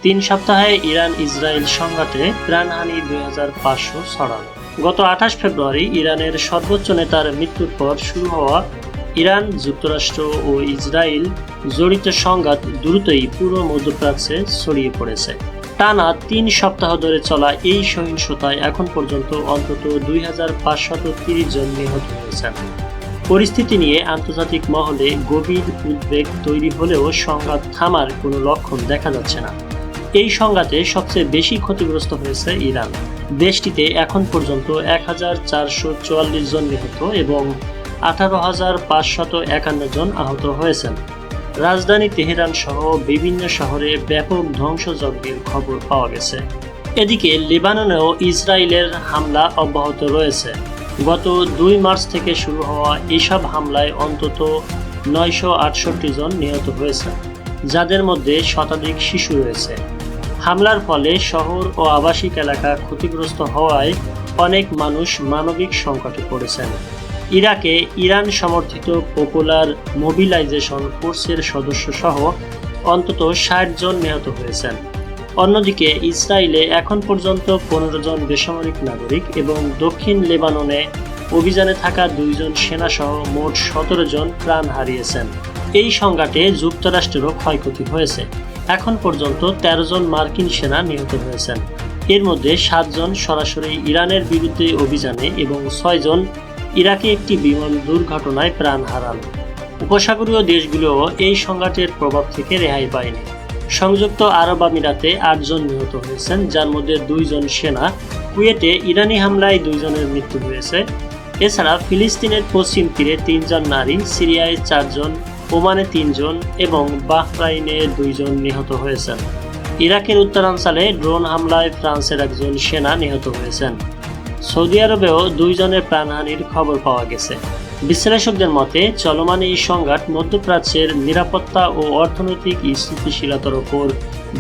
3 সপ্তাহে Iran Israel সংঘাতে প্রাণহানি 2500 ছড়ানো। গত 28 ফেব্রুয়ারি ইরানের সর্বোচ্চ নেতার মৃত্যুর পর শুরু হওয়া ইরান, যুক্তরাষ্ট্র ও ইসরায়েল জড়িত সংঘাত দ্রুতই পুরো মধ্যপ্রাচ্যে ছড়িয়ে পড়েছে। টানা 3 সপ্তাহ ধরে চলা এই সহিংসতায় এখন পর্যন্ত অন্তত 2530 জন নিহত হয়েছেন। পরিস্থিতি নিয়ে আন্তর্জাতিক মহলে গভীর উদ্বেগ তৈরি হলেও সংঘাত থামার কোনো লক্ষণ দেখা যাচ্ছে না। এই সংঘাতে সবচেয়ে বেশি ক্ষতিগ্রস্ত হয়েছে ইরান। দেশটিতে এখন পর্যন্ত 1444 জন নিহত এবং 18,551 জন আহত হয়েছেন। রাজধানী তেহরান সহ বিভিন্ন শহরে ব্যাপক ধ্বংসযজ্ঞের খবর পাওয়া গেছে। এদিকে লেবাননেও ইসরায়েলের হামলা অব্যাহত রয়েছে। গত 2 মার্চ থেকে শুরু হওয়া এসব হামলায় অন্তত 968 জন নিহত হয়েছে, যাদের মধ্যে শতাধিক শিশু রয়েছে। হামলার ফলে শহর ও আবাসিক এলাকা ক্ষতিগ্রস্ত হওয়ায় অনেক মানুষ মানবিক সংকটে পড়েছেন। ইরাকে ইরান সমর্থিত পপুলার মোবিলাইজেশন ফোর্সের সদস্য সহ অন্তত 60 জন নিহত হয়েছেন। অন্যদিকে ইসরায়েলে এখন পর্যন্ত 15 জন বেসামরিক নাগরিক এবং দক্ষিণ লেবাননে অভিযানে থাকা 2 জন সেনা সহ মোট 17 জন প্রাণ হারিয়েছেন। এই সংঘাতে যুক্তরাষ্ট্রেরও ক্ষয়ক্ষতি হয়েছে। এখন পর্যন্ত 13 জন মার্কিন সেনা নিহত হয়েছেন। এর মধ্যে 7 জন সরাসরি ইরানের বিরুদ্ধে অভিযানে এবং 6 জন ইরাকে একটি বিমান দুর্ঘটনায় প্রাণ হারান। উপসাগরীয় দেশগুলোও এই সংঘাতের প্রভাব থেকে রেহাই পায়নি। সংযুক্ত আরব আমিরাতে 8 জন নিহত হয়েছেন, যার মধ্যে 2 জন সেনা। কুয়েটে ইরানি হামলায় 2 জনের মৃত্যু হয়েছে। এছাড়া ফিলিস্তিনের পশ্চিম তীরে 3 জন নারী, সিরিয়ায় 4 জন, ওমানে 3 জন এবং বাহরাইনে 2 জন নিহত হয়েছেন। ইরাকের উত্তরাঞ্চলে ড্রোন হামলায় ফ্রান্সের 1 জন সেনা নিহত হয়েছেন। সৌদি আরবেও 2 জনের প্রাণহানির খবর পাওয়া গেছে। বিশ্লেষকদের মতে চলমান এই সংঘাত মধ্যপ্রাচ্যের নিরাপত্তা ও অর্থনৈতিক স্থিতিশীলতার উপর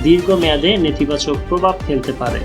দীর্ঘমেয়াদে নেতিবাচক প্রভাব ফেলতে পারে।